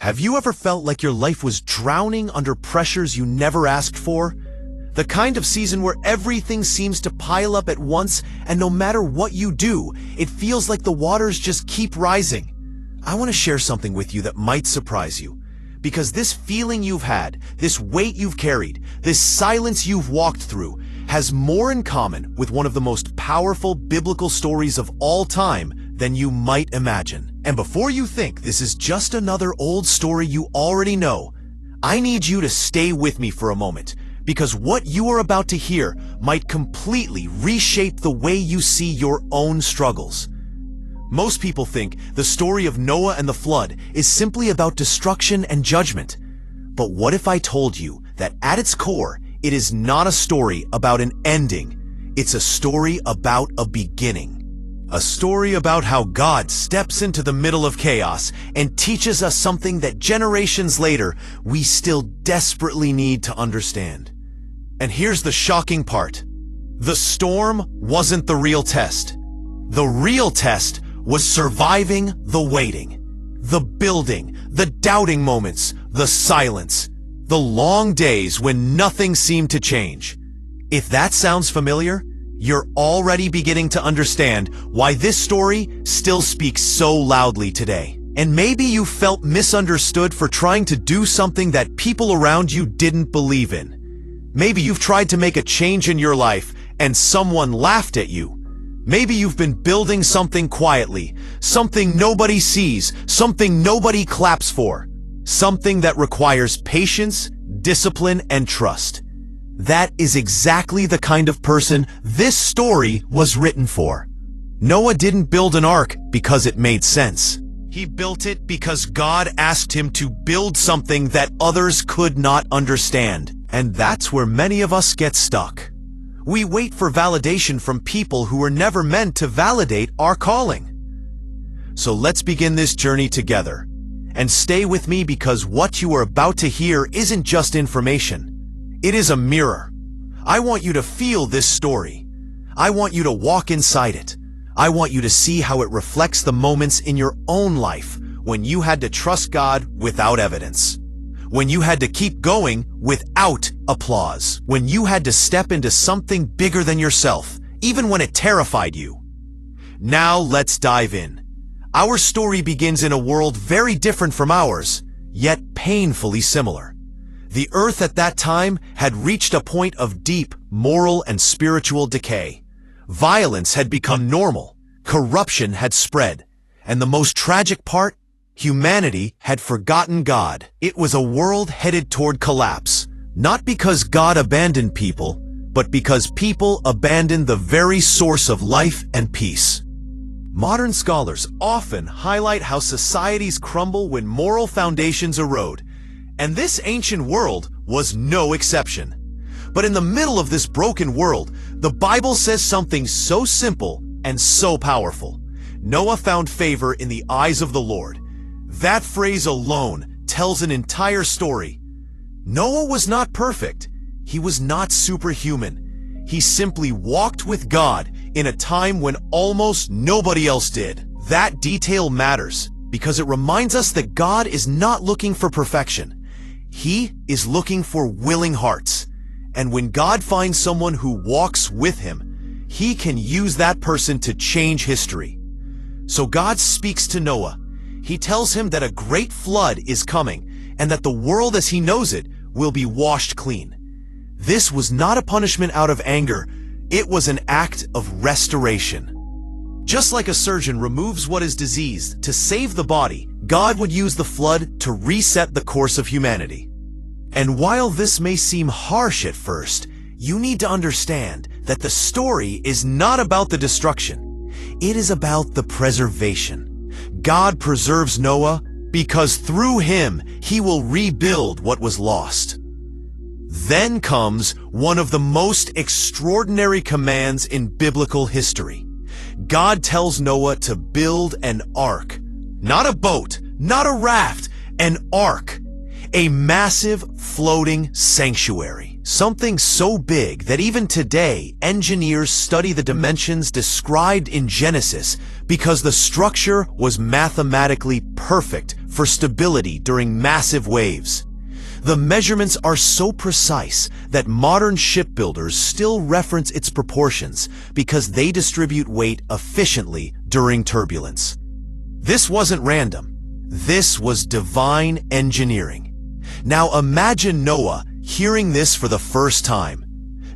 Have you ever felt like your life was drowning under pressures you never asked for? The kind of season where everything seems to pile up at once, and no matter what you do, it feels like the waters just keep rising. I want to share something with you that might surprise you. Because this feeling you've had, this weight you've carried, this silence you've walked through, has more in common with one of the most powerful biblical stories of all time than you might imagine. And before you think this is just another old story you already know, I need you to stay with me for a moment, because what you are about to hear might completely reshape the way you see your own struggles. Most people think the story of Noah and the flood is simply about destruction and judgment. But what if I told you that at its core, it is not a story about an ending, it's a story about a beginning. A story about how God steps into the middle of chaos and teaches us something that generations later we still desperately need to understand. And here's the shocking part. The storm wasn't the real test. The real test was surviving the waiting, the building, the doubting moments, the silence, the long days when nothing seemed to change. If that sounds familiar, you're already beginning to understand why this story still speaks so loudly today. And maybe you felt misunderstood for trying to do something that people around you didn't believe in. Maybe you've tried to make a change in your life and someone laughed at you. Maybe you've been building something quietly, something nobody sees, something nobody claps for, something that requires patience, discipline, and trust. That is exactly the kind of person this story was written for. Noah didn't build an ark because it made sense. He built it because God asked him to build something that others could not understand. And that's where many of us get stuck. We wait for validation from people who were never meant to validate our calling. So let's begin this journey together. And stay with me, because what you are about to hear isn't just information. It is a mirror. I want you to feel this story. I want you to walk inside it. I want you to see how it reflects the moments in your own life when you had to trust God without evidence. When you had to keep going without applause. When you had to step into something bigger than yourself, even when it terrified you. Now let's dive in. Our story begins in a world very different from ours, yet painfully similar. The earth at that time had reached a point of deep moral and spiritual decay. Violence had become normal, corruption had spread, and the most tragic part, humanity had forgotten God. It was a world headed toward collapse, not because God abandoned people, but because people abandoned the very source of life and peace. Modern scholars often highlight how societies crumble when moral foundations erode, and this ancient world was no exception. But in the middle of this broken world, the Bible says something so simple and so powerful. Noah found favor in the eyes of the Lord. That phrase alone tells an entire story. Noah was not perfect. He was not superhuman. He simply walked with God in a time when almost nobody else did. That detail matters because it reminds us that God is not looking for perfection. He is looking for willing hearts. And when God finds someone who walks with him, he can use that person to change history. So God speaks to Noah. He tells him that a great flood is coming and that the world as he knows it will be washed clean. This was not a punishment out of anger. It was an act of restoration. Just like a surgeon removes what is diseased to save the body, God would use the flood to reset the course of humanity. And while this may seem harsh at first, you need to understand that the story is not about the destruction. It is about the preservation. God preserves Noah because through him, he will rebuild what was lost. Then comes one of the most extraordinary commands in biblical history. God tells Noah to build an ark. Not a boat, not a raft, an ark. A massive floating sanctuary. Something so big that even today, engineers study the dimensions described in Genesis because the structure was mathematically perfect for stability during massive waves. The measurements are so precise that modern shipbuilders still reference its proportions because they distribute weight efficiently during turbulence. This wasn't random. This was divine engineering. Now imagine Noah hearing this for the first time.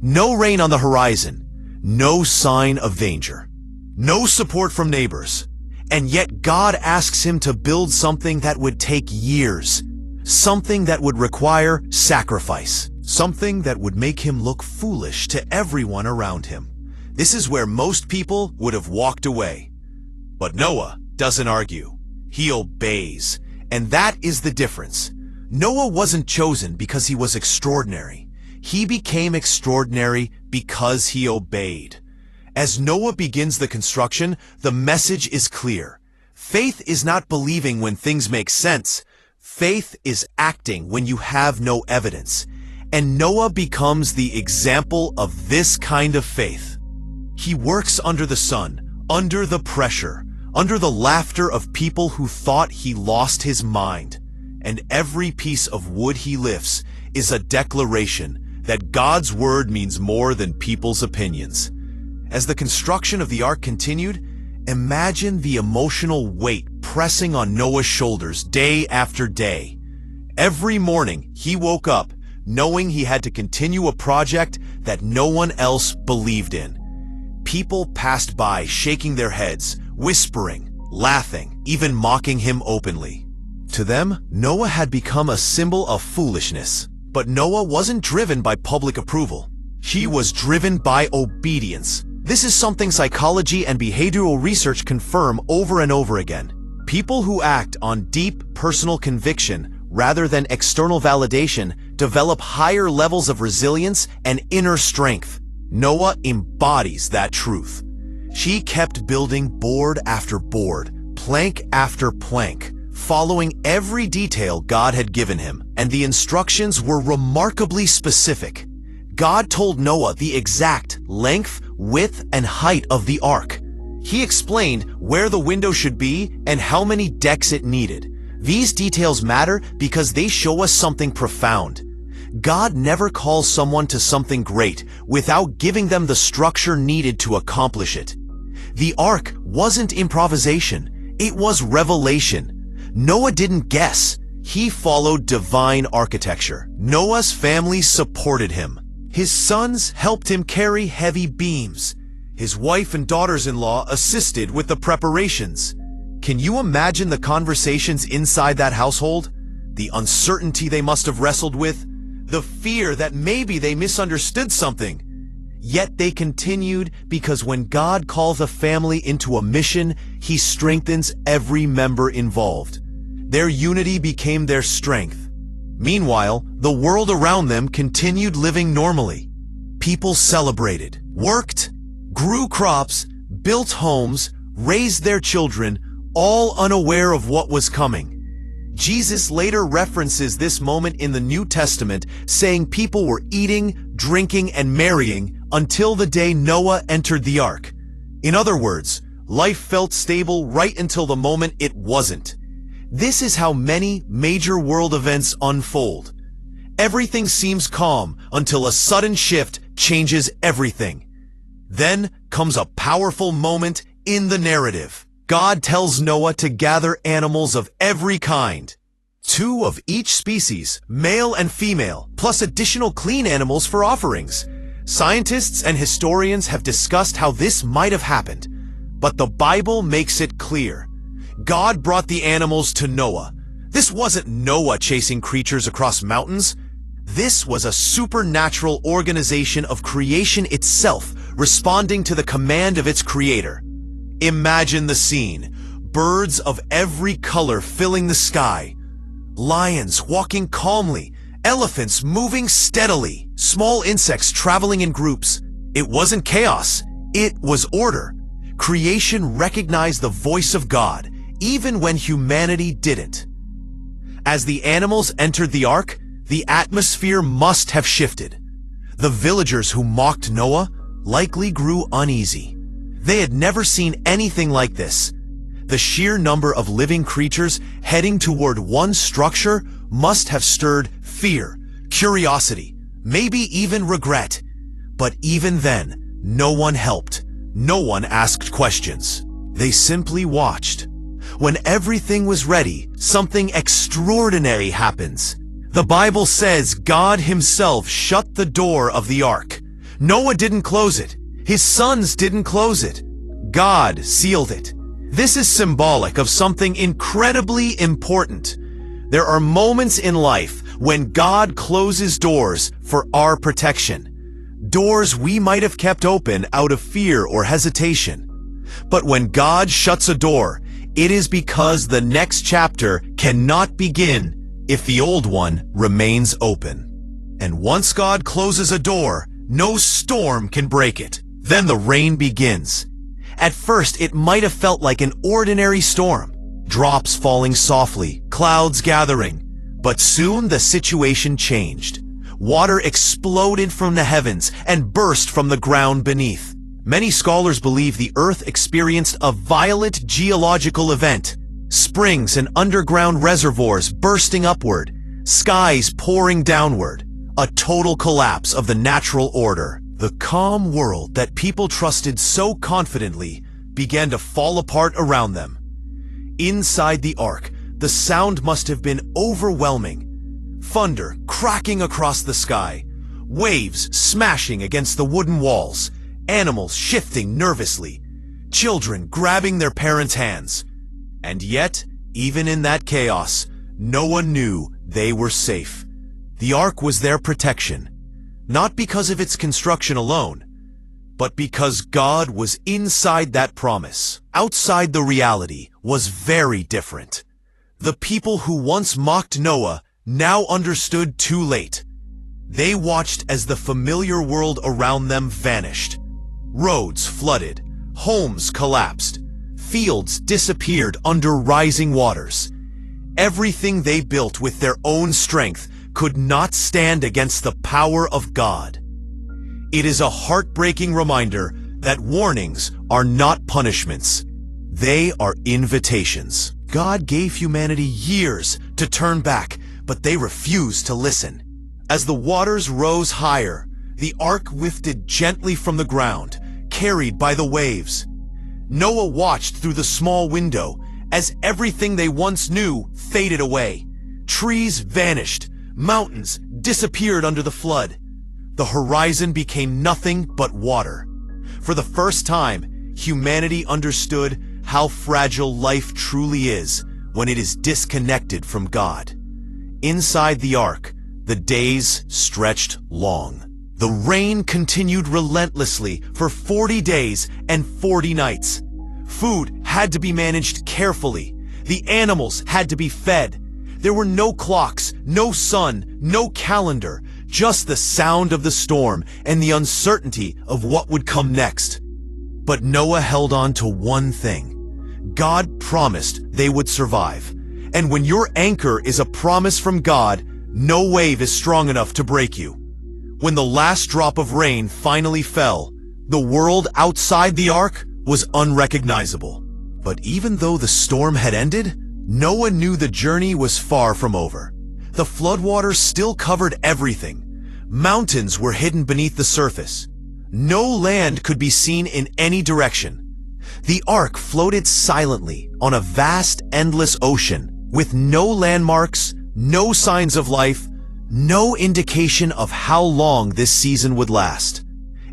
No rain on the horizon, no sign of danger, no support from neighbors. And yet God asks him to build something that would take years. Something that would require sacrifice. Something that would make him look foolish to everyone around him. This is where most people would have walked away. But Noah doesn't argue. He obeys. And that is the difference. Noah wasn't chosen because he was extraordinary. He became extraordinary because he obeyed. As Noah begins the construction, the message is clear. Faith is not believing when things make sense. Faith is acting when you have no evidence. And Noah becomes the example of this kind of faith. He works under the sun, under the pressure, under the laughter of people who thought he lost his mind. And every piece of wood he lifts is a declaration that God's word means more than people's opinions. As the construction of the ark continued, imagine the emotional weight pressing on Noah's shoulders day after day. Every morning, he woke up knowing he had to continue a project that no one else believed in. People passed by shaking their heads, whispering, laughing, even mocking him openly. To them, Noah had become a symbol of foolishness. But Noah wasn't driven by public approval. He was driven by obedience. This is something psychology and behavioral research confirm over and over again. People who act on deep personal conviction rather than external validation develop higher levels of resilience and inner strength. Noah embodies that truth. She kept building board after board, plank after plank, following every detail God had given him, and the instructions were remarkably specific. God told Noah the exact length, width, and height of the ark. He explained where the window should be and how many decks it needed. These details matter because they show us something profound. God never calls someone to something great without giving them the structure needed to accomplish it. The ark wasn't improvisation, it was revelation. Noah didn't guess. He followed divine architecture. Noah's family supported him. His sons helped him carry heavy beams. His wife and daughters-in-law assisted with the preparations. Can you imagine the conversations inside that household? The uncertainty they must have wrestled with? The fear that maybe they misunderstood something? Yet they continued because when God calls a family into a mission, He strengthens every member involved. Their unity became their strength. Meanwhile, the world around them continued living normally. People celebrated, worked, grew crops, built homes, raised their children, all unaware of what was coming. Jesus later references this moment in the New Testament, saying people were eating, drinking, and marrying until the day Noah entered the ark. In other words, life felt stable right until the moment it wasn't. This is how many major world events unfold. Everything seems calm until a sudden shift changes everything. Then comes a powerful moment in the narrative. God tells Noah to gather animals of every kind, 2 of each species, male and female, plus additional clean animals for offerings. Scientists and historians have discussed how this might have happened, but the Bible makes it clear. God brought the animals to Noah. This wasn't Noah chasing creatures across mountains. This was a supernatural organization of creation itself, responding to the command of its creator. Imagine the scene. Birds of every color filling the sky. Lions walking calmly. Elephants moving steadily. Small insects traveling in groups. It wasn't chaos. It was order. Creation recognized the voice of God, even when humanity didn't. As the animals entered the ark, the atmosphere must have shifted. The villagers who mocked Noah likely grew uneasy. They had never seen anything like this. The sheer number of living creatures heading toward one structure must have stirred fear, curiosity, maybe even regret. But even then, no one helped. No one asked questions. They simply watched. When everything was ready, something extraordinary happens. The Bible says God himself shut the door of the ark. Noah didn't close it. His sons didn't close it. God sealed it. This is symbolic of something incredibly important. There are moments in life when God closes doors for our protection. Doors we might have kept open out of fear or hesitation. But when God shuts a door, it is because the next chapter cannot begin if the old one remains open. And once God closes a door, no storm can break it. Then the rain begins. At first, it might have felt like an ordinary storm. Drops falling softly, clouds gathering. But soon the situation changed. Water exploded from the heavens and burst from the ground beneath. Many scholars believe the Earth experienced a violent geological event. Springs and underground reservoirs bursting upward, skies pouring downward. A total collapse of the natural order. The calm world that people trusted so confidently began to fall apart around them. Inside the ark, the sound must have been overwhelming. Thunder cracking across the sky, waves smashing against the wooden walls, animals shifting nervously, children grabbing their parents' hands. And yet, even in that chaos, no one knew they were safe. The ark was their protection. Not because of its construction alone, but because God was inside that promise. Outside the reality was very different. The people who once mocked Noah now understood too late. They watched as the familiar world around them vanished. Roads flooded, homes collapsed, fields disappeared under rising waters. Everything they built with their own strength could not stand against the power of God. It is a heartbreaking reminder that warnings are not punishments. They are invitations. God gave humanity years to turn back, but they refused to listen. As the waters rose higher, the ark lifted gently from the ground, carried by the waves. Noah watched through the small window as everything they once knew faded away. Trees vanished. Mountains disappeared under the flood. The horizon became nothing but water. For the first time, humanity understood how fragile life truly is when it is disconnected from God. Inside the ark, the days stretched long. The rain continued relentlessly for 40 days and 40 nights. Food had to be managed carefully. The animals had to be fed. There were no clocks, no sun, no calendar, just the sound of the storm and the uncertainty of what would come next. But Noah held on to one thing. God promised they would survive. And when your anchor is a promise from God, no wave is strong enough to break you. When the last drop of rain finally fell, the world outside the ark was unrecognizable. But even though the storm had ended, Noah knew the journey was far from over. The floodwaters still covered everything. Mountains were hidden beneath the surface. No land could be seen in any direction. The ark floated silently on a vast, endless ocean, with no landmarks, no signs of life, no indication of how long this season would last.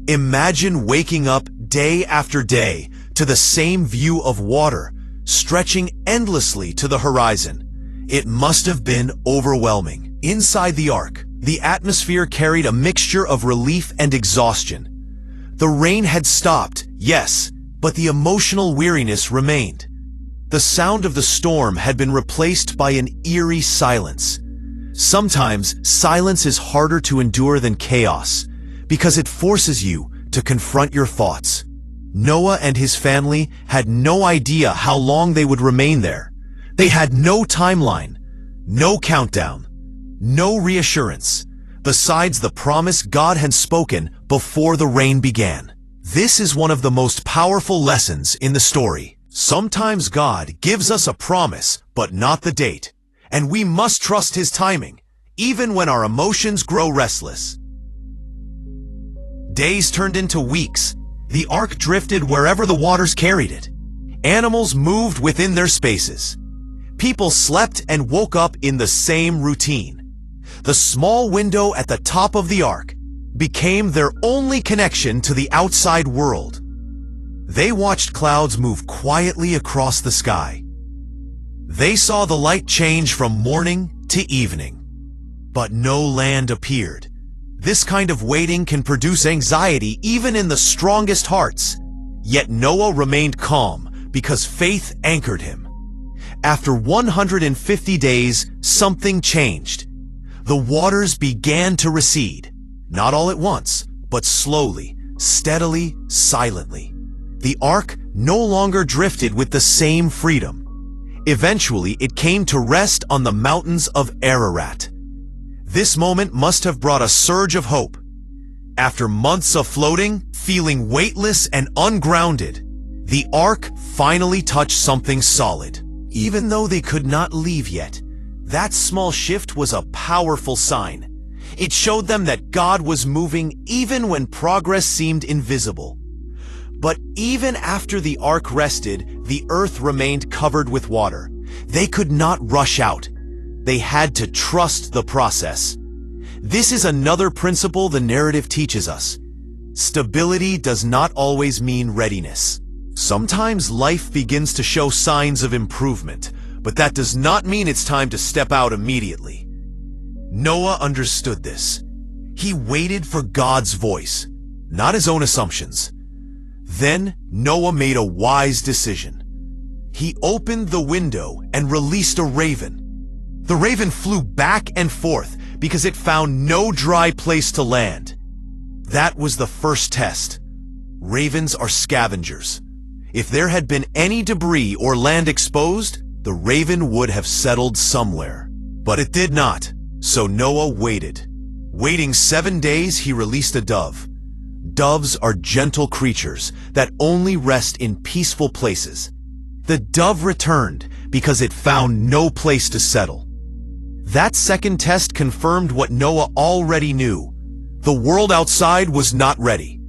Imagine waking up day after day to the same view of water, stretching endlessly to the horizon. It must have been overwhelming. Inside the ark, the atmosphere carried a mixture of relief and exhaustion. The rain had stopped, yes, but the emotional weariness remained. The sound of the storm had been replaced by an eerie silence. Sometimes silence is harder to endure than chaos, because it forces you to confront your thoughts. Noah and his family had no idea how long they would remain there. They had no timeline, no countdown, no reassurance, besides the promise God had spoken before the rain began. This is one of the most powerful lessons in the story. Sometimes God gives us a promise, but not the date, and we must trust His timing, even when our emotions grow restless. Days turned into weeks. The ark drifted wherever the waters carried it. Animals moved within their spaces. People slept and woke up in the same routine. The small window at the top of the ark became their only connection to the outside world. They watched clouds move quietly across the sky. They saw the light change from morning to evening. But no land appeared. This kind of waiting can produce anxiety even in the strongest hearts. Yet Noah remained calm because faith anchored him. After 150 days, something changed. The waters began to recede. Not all at once, but slowly, steadily, silently. The ark no longer drifted with the same freedom. Eventually, it came to rest on the mountains of Ararat. This moment must have brought a surge of hope. After months of floating, feeling weightless and ungrounded, the ark finally touched something solid. Even though they could not leave yet, that small shift was a powerful sign. It showed them that God was moving even when progress seemed invisible. But even after the ark rested, the earth remained covered with water. They could not rush out. They had to trust the process. This is another principle the narrative teaches us. Stability does not always mean readiness. Sometimes life begins to show signs of improvement, but that does not mean it's time to step out immediately. Noah understood this. He waited for God's voice, not his own assumptions. Then Noah made a wise decision. He opened the window and released a raven. The raven flew back and forth because it found no dry place to land. That was the first test. Ravens are scavengers. If there had been any debris or land exposed, the raven would have settled somewhere. But it did not, so Noah waited. Waiting 7 days, he released a dove. Doves are gentle creatures that only rest in peaceful places. The dove returned because it found no place to settle. That second test confirmed what Noah already knew. The world outside was not ready.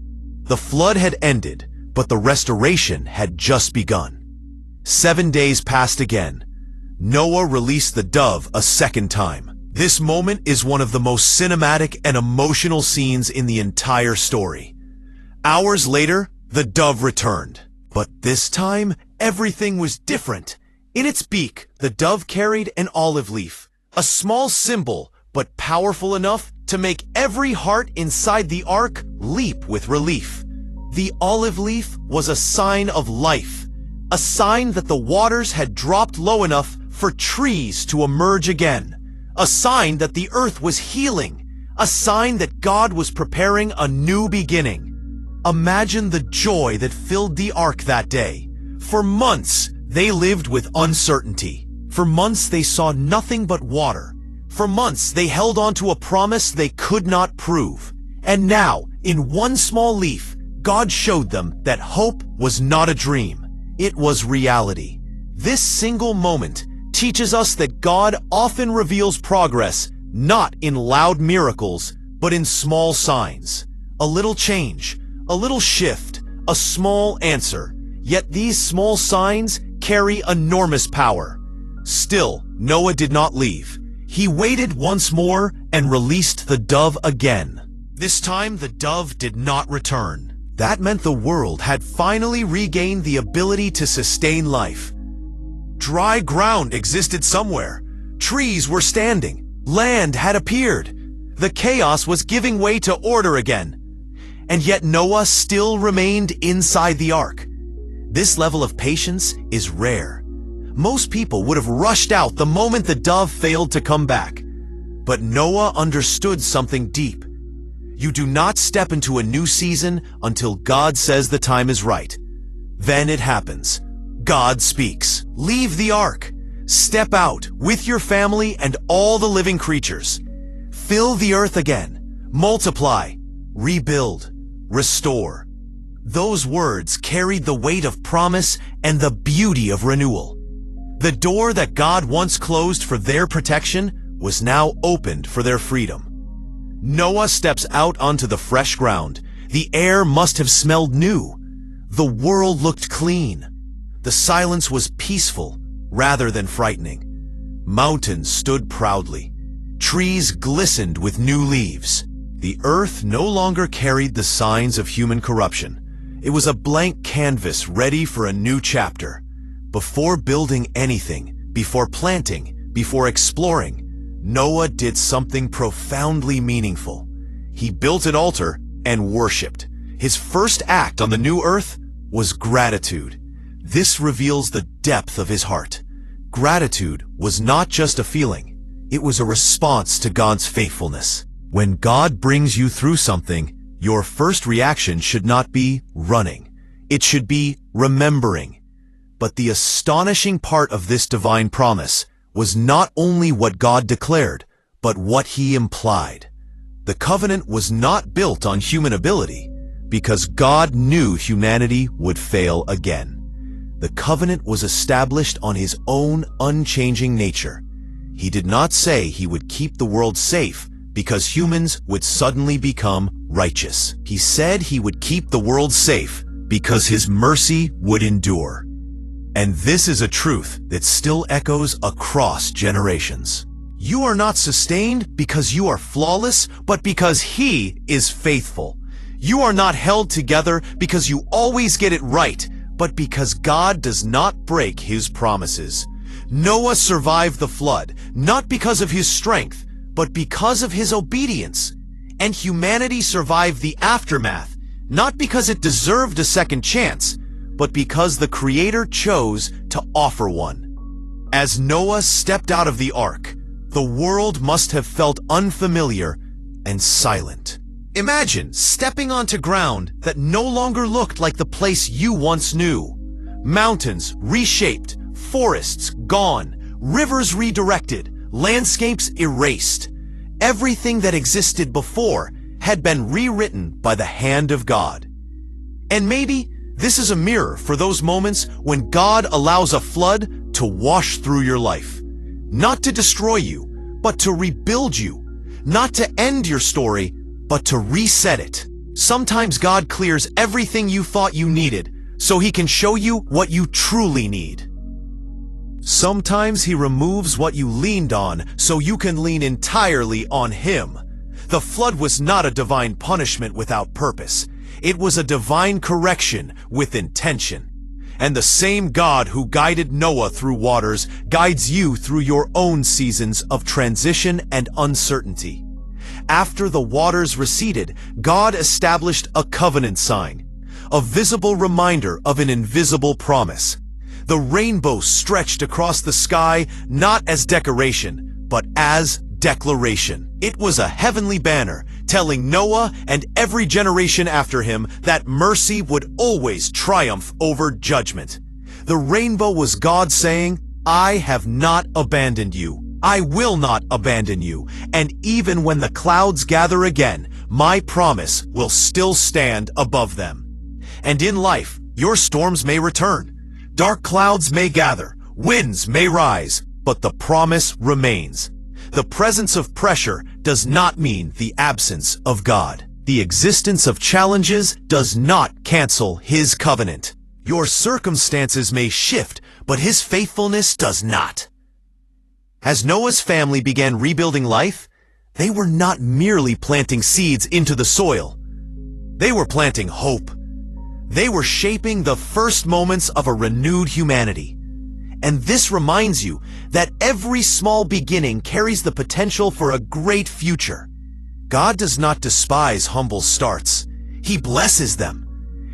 The flood had ended, but the restoration had just begun. 7 days passed again. Noah released the dove a second time. This moment is one of the most cinematic and emotional scenes in the entire story. Hours later, the dove returned. But this time, everything was different. In its beak, the dove carried an olive leaf, a small symbol, but powerful enough to make every heart inside the ark leap with relief. The olive leaf was a sign of life, a sign that the waters had dropped low enough for trees to emerge again, a sign that the earth was healing, a sign that God was preparing a new beginning. Imagine the joy that filled the ark that day. For months, they lived with uncertainty. For months, they saw nothing but water. For months, they held on to a promise they could not prove. And now, in one small leaf, God showed them that hope was not a dream. It was reality. This single moment teaches us that God often reveals progress, not in loud miracles, but in small signs. A little change, a little shift, a small answer. Yet these small signs carry enormous power. Still, Noah did not leave. He waited once more and released the dove again. This time, the dove did not return. That meant the world had finally regained the ability to sustain life. Dry ground existed somewhere. Trees were standing. Land had appeared. The chaos was giving way to order again. And yet Noah still remained inside the ark. This level of patience is rare. Most people would have rushed out the moment the dove failed to come back. But Noah understood something deep. You do not step into a new season until God says the time is right. Then it happens. God speaks. Leave the ark. Step out with your family and all the living creatures. Fill the earth again. Multiply. Rebuild. Restore. Those words carried the weight of promise and the beauty of renewal. The door that God once closed for their protection was now opened for their freedom. Noah steps out onto the fresh ground. The air must have smelled new. The world looked clean. The silence was peaceful rather than frightening. Mountains stood proudly. Trees glistened with new leaves. The earth no longer carried the signs of human corruption. It was a blank canvas ready for a new chapter. Before building anything, before planting, before exploring, Noah did something profoundly meaningful. He built an altar and worshipped. His first act on the new earth was gratitude. This reveals the depth of his heart. Gratitude was not just a feeling. It was a response to God's faithfulness. When God brings you through something, your first reaction should not be running. It should be remembering. But the astonishing part of this divine promise was not only what God declared, but what he implied. The covenant was not built on human ability, because God knew humanity would fail again. The covenant was established on his own unchanging nature. He did not say he would keep the world safe because humans would suddenly become righteous. He said he would keep the world safe because his mercy would endure. And this is a truth that still echoes across generations. You are not sustained because you are flawless, but because he is faithful. You are not held together because you always get it right, but because God does not break his promises. Noah survived the flood, not because of his strength, but because of his obedience. And humanity survived the aftermath, not because it deserved a second chance, but because the Creator chose to offer one. As Noah stepped out of the ark, the world must have felt unfamiliar and silent. Imagine stepping onto ground that no longer looked like the place you once knew. Mountains reshaped, forests gone, rivers redirected, landscapes erased. Everything that existed before had been rewritten by the hand of God. And maybe this is a mirror for those moments when God allows a flood to wash through your life. Not to destroy you, but to rebuild you. Not to end your story, but to reset it. Sometimes God clears everything you thought you needed, so he can show you what you truly need. Sometimes he removes what you leaned on, so you can lean entirely on him. The flood was not a divine punishment without purpose. It was a divine correction with intention. And the same God who guided Noah through waters guides you through your own seasons of transition and uncertainty. After the waters receded, God established a covenant sign, a visible reminder of an invisible promise. The rainbow stretched across the sky not as decoration, but as declaration. It was a heavenly banner telling Noah and every generation after him that mercy would always triumph over judgment. The rainbow was God saying, "I have not abandoned you. I will not abandon you. And even when the clouds gather again, my promise will still stand above them." And in life, your storms may return. Dark clouds may gather, winds may rise, but the promise remains. The presence of pressure does not mean the absence of God. The existence of challenges does not cancel his covenant. Your circumstances may shift, but his faithfulness does not. As Noah's family began rebuilding life, they were not merely planting seeds into the soil. They were planting hope. They were shaping the first moments of a renewed humanity. And this reminds you that every small beginning carries the potential for a great future. God does not despise humble starts. He blesses them.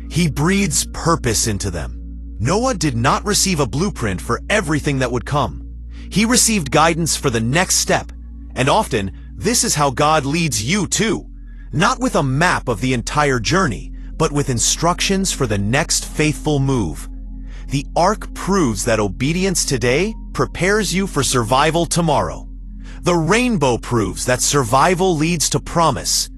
He breathes purpose into them. Noah did not receive a blueprint for everything that would come. He received guidance for the next step. And often, this is how God leads you too. Not with a map of the entire journey, but with instructions for the next faithful move. The ark proves that obedience today prepares you for survival tomorrow. The rainbow proves that survival leads to promise.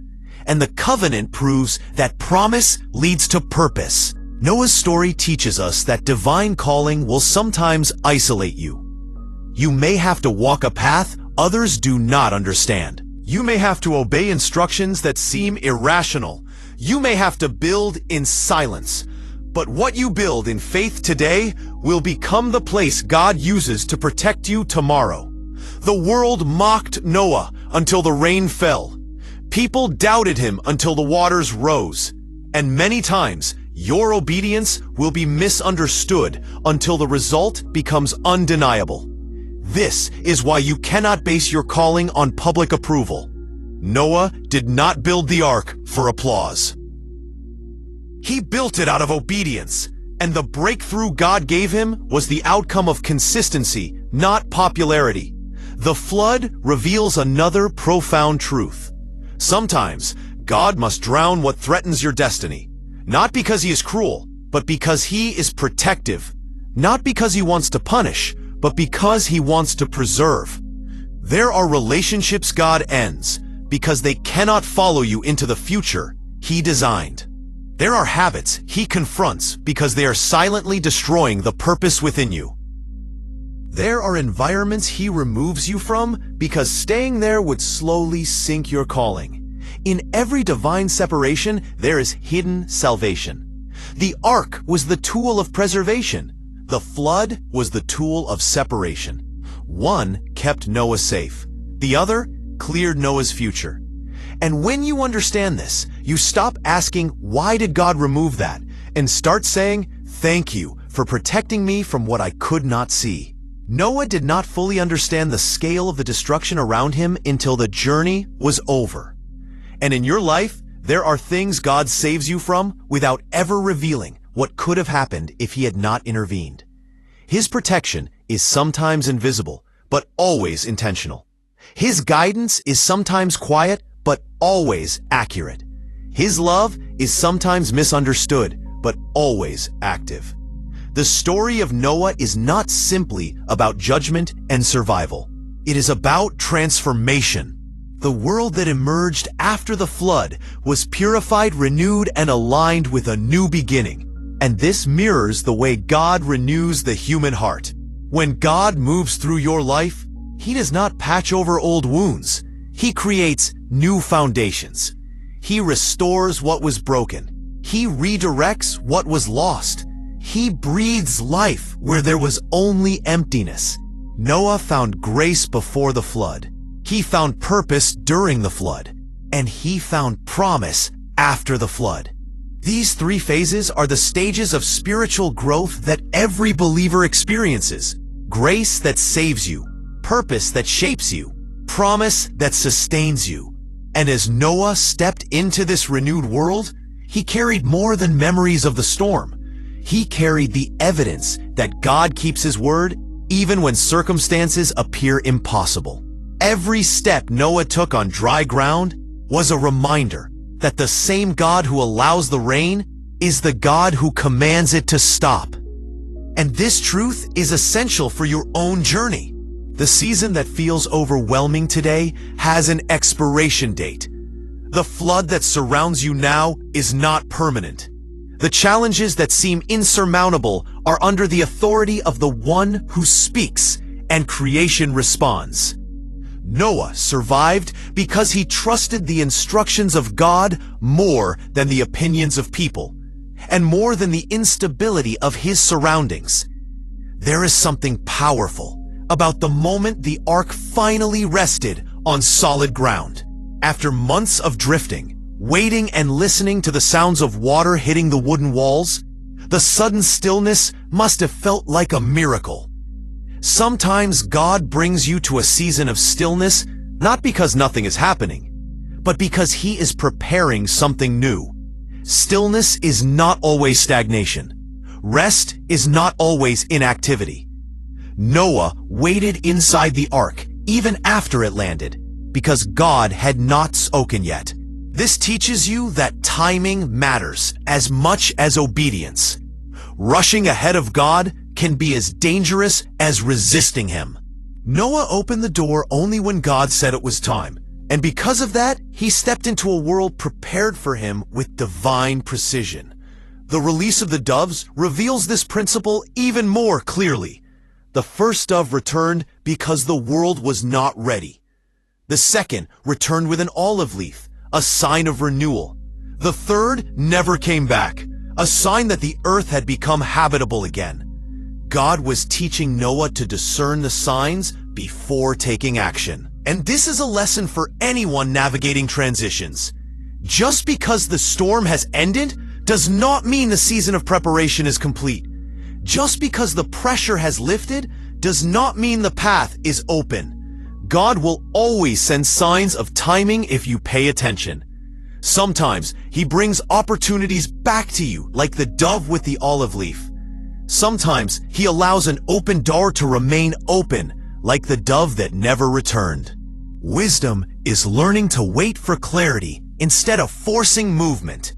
and the covenant proves that promise leads to purpose. Noah's story teaches us that divine calling will sometimes isolate you. You may have to walk a path others do not understand. You may have to obey instructions that seem irrational. You may have to build in silence. But what you build in faith today will become the place God uses to protect you tomorrow. The world mocked Noah until the rain fell. People doubted him until the waters rose. And many times, your obedience will be misunderstood until the result becomes undeniable. This is why you cannot base your calling on public approval. Noah did not build the ark for applause. He built it out of obedience, and the breakthrough God gave him was the outcome of consistency, not popularity. The flood reveals another profound truth. Sometimes, God must drown what threatens your destiny, not because he is cruel, but because he is protective, not because he wants to punish, but because he wants to preserve. There are relationships God ends because they cannot follow you into the future he designed. There are habits he confronts because they are silently destroying the purpose within you. There are environments he removes you from because staying there would slowly sink your calling. In every divine separation, there is hidden salvation. The ark was the tool of preservation. The flood was the tool of separation. One kept Noah safe. The other cleared Noah's future. And when you understand this, you stop asking, why did God remove that? And start saying, thank you for protecting me from what I could not see. Noah did not fully understand the scale of the destruction around him until the journey was over. And in your life, there are things God saves you from without ever revealing what could have happened if he had not intervened. His protection is sometimes invisible, but always intentional. His guidance is sometimes quiet, but always accurate. His love is sometimes misunderstood, but always active. The story of Noah is not simply about judgment and survival. It is about transformation. The world that emerged after the flood was purified, renewed, and aligned with a new beginning. And this mirrors the way God renews the human heart. When God moves through your life, he does not patch over old wounds. He creates new foundations. He restores what was broken. He redirects what was lost. He breathes life where there was only emptiness. Noah found grace before the flood. He found purpose during the flood. And he found promise after the flood. These three phases are the stages of spiritual growth that every believer experiences. Grace that saves you, purpose that shapes you, promise that sustains you. And as Noah stepped into this renewed world, he carried more than memories of the storm. He carried the evidence that God keeps his word even when circumstances appear impossible. Every step Noah took on dry ground was a reminder that the same God who allows the rain is the God who commands it to stop. And this truth is essential for your own journey. The season that feels overwhelming today has an expiration date. The flood that surrounds you now is not permanent. The challenges that seem insurmountable are under the authority of the one who speaks, and creation responds. Noah survived because he trusted the instructions of God more than the opinions of people, and more than the instability of his surroundings. There is something powerful about the moment the ark finally rested on solid ground. After months of drifting, waiting and listening to the sounds of water hitting the wooden walls, the sudden stillness must have felt like a miracle. Sometimes God brings you to a season of stillness, not because nothing is happening, but because he is preparing something new. Stillness is not always stagnation. Rest is not always inactivity. Noah waited inside the ark, even after it landed, because God had not spoken yet. This teaches you that timing matters as much as obedience. Rushing ahead of God can be as dangerous as resisting him. Noah opened the door only when God said it was time, And because of that, he stepped into a world prepared for him with divine precision. The release of the doves reveals this principle even more clearly. The first dove returned because the world was not ready. The second returned with an olive leaf, a sign of renewal. The third never came back, a sign that the earth had become habitable again. God was teaching Noah to discern the signs before taking action. And this is a lesson for anyone navigating transitions. Just because the storm has ended does not mean the season of preparation is complete. Just because the pressure has lifted does not mean the path is open. God will always send signs of timing if you pay attention. Sometimes he brings opportunities back to you, like the dove with the olive leaf. Sometimes he allows an open door to remain open, like the dove that never returned. Wisdom is learning to wait for clarity instead of forcing movement.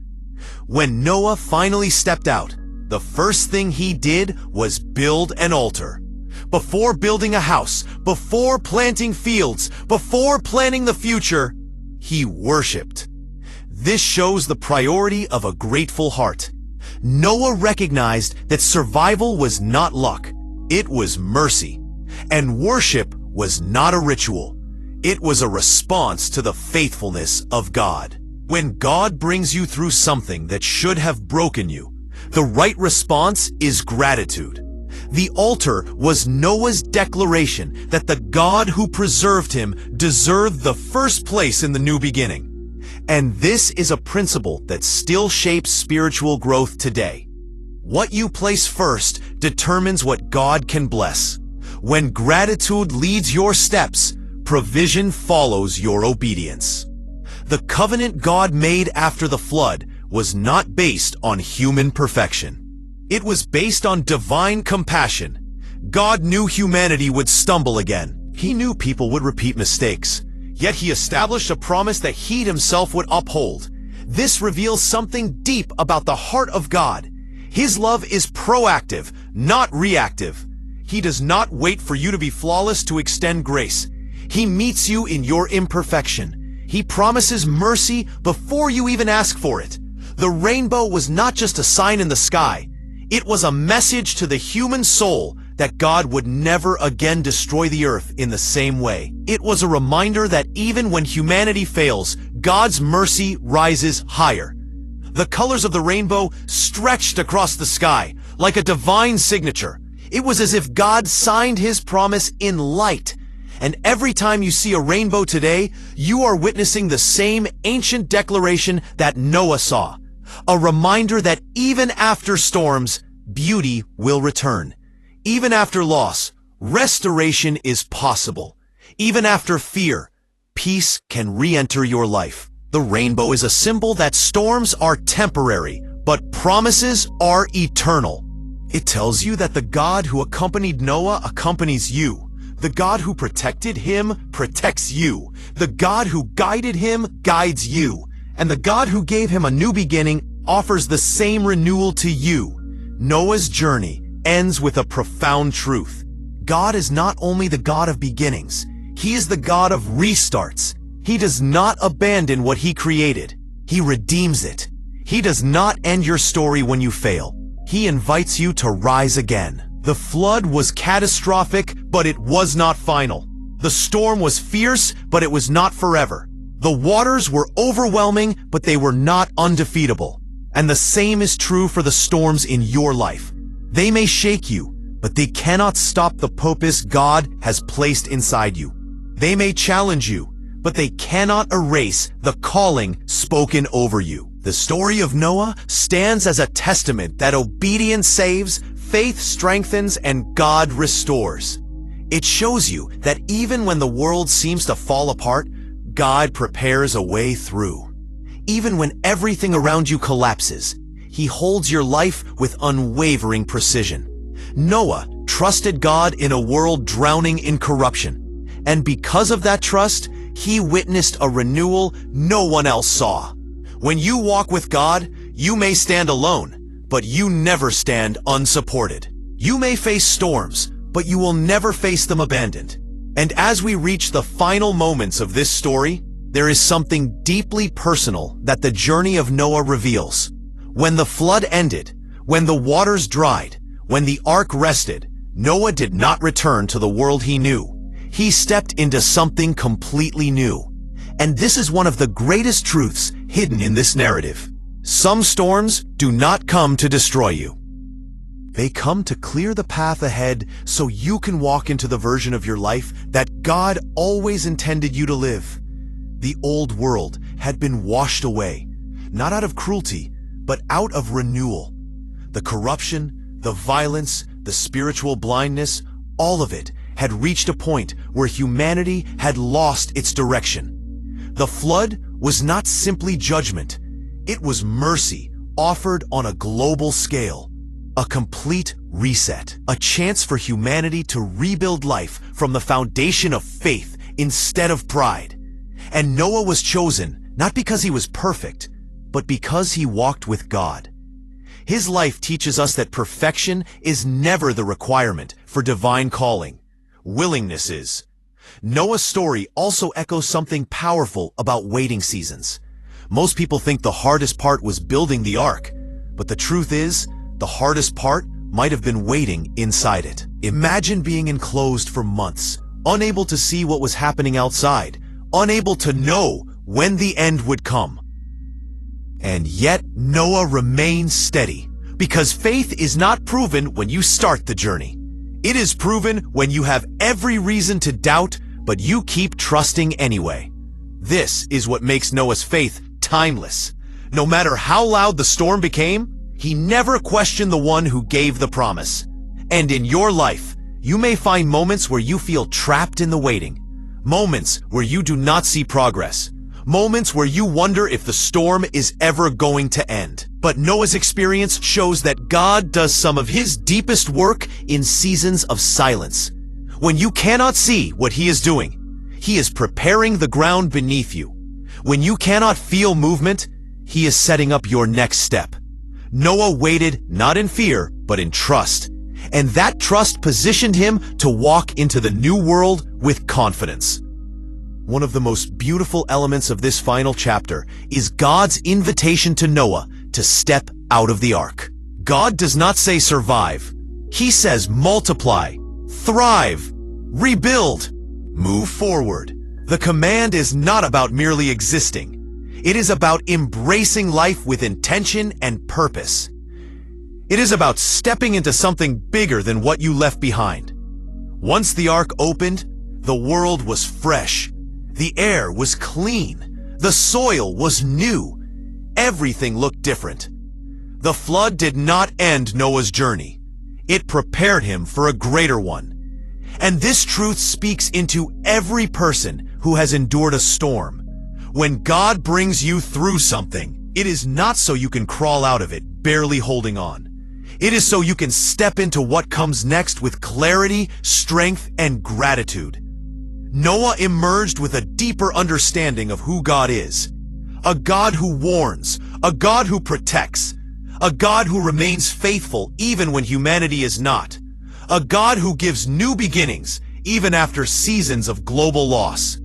When Noah finally stepped out, the first thing he did was build an altar. Before building a house, before planting fields, before planning the future, he worshipped. This shows the priority of a grateful heart. Noah recognized that survival was not luck, it was mercy. And worship was not a ritual. It was a response to the faithfulness of God. When God brings you through something that should have broken you, the right response is gratitude. The altar was Noah's declaration that the God who preserved him deserved the first place in the new beginning. And this is a principle that still shapes spiritual growth today. What you place first determines what God can bless. When gratitude leads your steps, provision follows your obedience. The covenant God made after the flood was not based on human perfection. It was based on divine compassion. God knew humanity would stumble again. He knew people would repeat mistakes. Yet he established a promise that he himself would uphold. This reveals something deep about the heart of God. His love is proactive, not reactive. He does not wait for you to be flawless to extend grace. He meets you in your imperfection. He promises mercy before you even ask for it. The rainbow was not just a sign in the sky. It was a message to the human soul that God would never again destroy the earth in the same way. It was a reminder that even when humanity fails, God's mercy rises higher. The colors of the rainbow stretched across the sky like a divine signature. It was as if God signed his promise in light. And every time you see a rainbow today, you are witnessing the same ancient declaration that Noah saw. A reminder that even after storms, beauty will return. Even after loss, restoration is possible. Even after fear, peace can re-enter your life. The rainbow is a symbol that storms are temporary, but promises are eternal. It tells you that the God who accompanied Noah accompanies you. The God who protected him protects you. The God who guided him guides you. And the God who gave him a new beginning offers the same renewal to you. Noah's journey ends with a profound truth. God is not only the God of beginnings, he is the God of restarts. He does not abandon what he created. He redeems it. He does not end your story when you fail. He invites you to rise again. The flood was catastrophic, but it was not final. The storm was fierce, but it was not forever. The waters were overwhelming, but they were not undefeatable. And the same is true for the storms in your life. They may shake you, but they cannot stop the purpose God has placed inside you. They may challenge you, but they cannot erase the calling spoken over you. The story of Noah stands as a testament that obedience saves, faith strengthens, and God restores. It shows you that even when the world seems to fall apart, God prepares a way through. Even when everything around you collapses, he holds your life with unwavering precision. Noah trusted God in a world drowning in corruption. And because of that trust, he witnessed a renewal no one else saw. When you walk with God, you may stand alone, but you never stand unsupported. You may face storms, but you will never face them abandoned. And as we reach the final moments of this story, there is something deeply personal that the journey of Noah reveals. When the flood ended, when the waters dried, when the ark rested, Noah did not return to the world he knew. He stepped into something completely new. And this is one of the greatest truths hidden in this narrative. Some storms do not come to destroy you. They come to clear the path ahead so you can walk into the version of your life that God always intended you to live. The old world had been washed away, not out of cruelty, but out of renewal. The corruption, the violence, the spiritual blindness, all of it had reached a point where humanity had lost its direction. The flood was not simply judgment. It was mercy offered on a global scale. A complete reset. A chance for humanity to rebuild life from the foundation of faith instead of pride. And Noah was chosen not because he was perfect, but because he walked with God. His life teaches us that perfection is never the requirement for divine calling. Willingness is. Noah's story also echoes something powerful about waiting seasons. Most people think the hardest part was building the ark, but the truth is, the hardest part might have been waiting inside it. Imagine being enclosed for months, unable to see what was happening outside, unable to know when the end would come. And yet Noah remains steady, because faith is not proven when you start the journey. It is proven when you have every reason to doubt, but you keep trusting anyway. This is what makes Noah's faith timeless. No matter how loud the storm became, he never questioned the one who gave the promise. And in your life, you may find moments where you feel trapped in the waiting. Moments where you do not see progress. Moments where you wonder if the storm is ever going to end. But Noah's experience shows that God does some of his deepest work in seasons of silence. When you cannot see what he is doing, he is preparing the ground beneath you. When you cannot feel movement, he is setting up your next step. Noah waited not in fear, but in trust. And that trust positioned him to walk into the new world with confidence. One of the most beautiful elements of this final chapter is God's invitation to Noah to step out of the ark. God does not say survive. He says multiply, thrive, rebuild, move forward. The command is not about merely existing. It is about embracing life with intention and purpose. It is about stepping into something bigger than what you left behind. Once the ark opened, the world was fresh. The air was clean. The soil was new. Everything looked different. The flood did not end Noah's journey. It prepared him for a greater one. And this truth speaks into every person who has endured a storm. When God brings you through something, it is not so you can crawl out of it, barely holding on. It is so you can step into what comes next with clarity, strength, and gratitude. Noah emerged with a deeper understanding of who God is. A God who warns, a God who protects, a God who remains faithful even when humanity is not, a God who gives new beginnings even after seasons of global loss.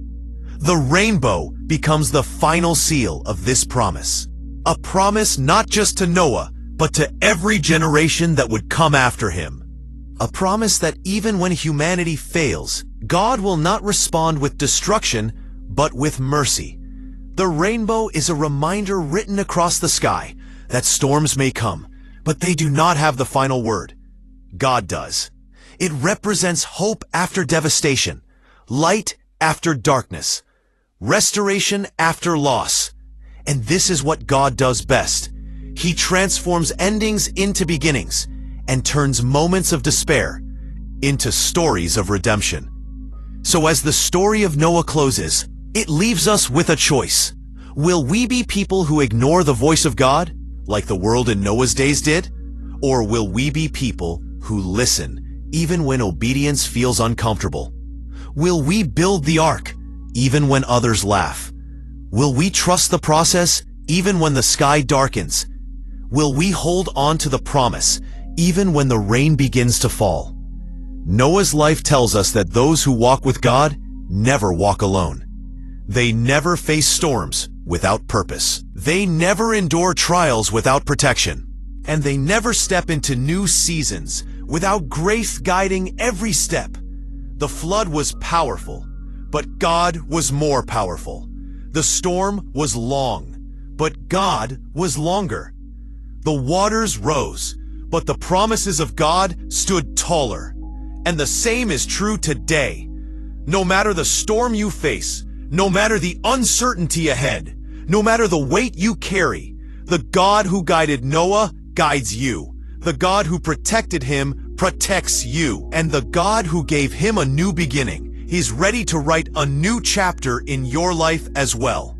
The rainbow becomes the final seal of this promise. A promise not just to Noah, but to every generation that would come after him. A promise that even when humanity fails, God will not respond with destruction, but with mercy. The rainbow is a reminder written across the sky that storms may come, but they do not have the final word. God does. It represents hope after devastation, light after darkness, restoration after loss. And this is what God does best. He transforms endings into beginnings and turns moments of despair into stories of redemption. So as the story of Noah closes, it leaves us with a choice. Will we be people who ignore the voice of God, like the world in Noah's days did? Or will we be people who listen, even when obedience feels uncomfortable? Will we build the ark, even when others laugh? Will we trust the process, even when the sky darkens? Will we hold on to the promise, even when the rain begins to fall? Noah's life tells us that those who walk with God never walk alone. They never face storms without purpose. They never endure trials without protection. And they never step into new seasons without grace guiding every step. The flood was powerful, but God was more powerful. The storm was long, but God was longer. The waters rose, but the promises of God stood taller. And the same is true today. No matter the storm you face, no matter the uncertainty ahead, no matter the weight you carry, the God who guided Noah guides you. The God who protected him protects you. And the God who gave him a new beginning, he's ready to write a new chapter in your life as well.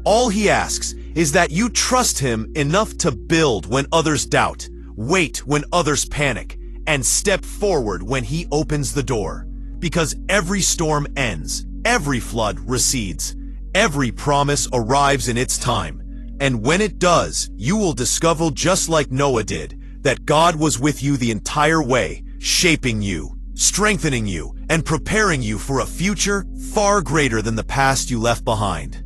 All he asks is that you trust him enough to build when others doubt, wait when others panic, and step forward when he opens the door. Because every storm ends, every flood recedes, every promise arrives in its time. And when it does, you will discover, just like Noah did, that God was with you the entire way, shaping you, strengthening you, and preparing you for a future far greater than the past you left behind.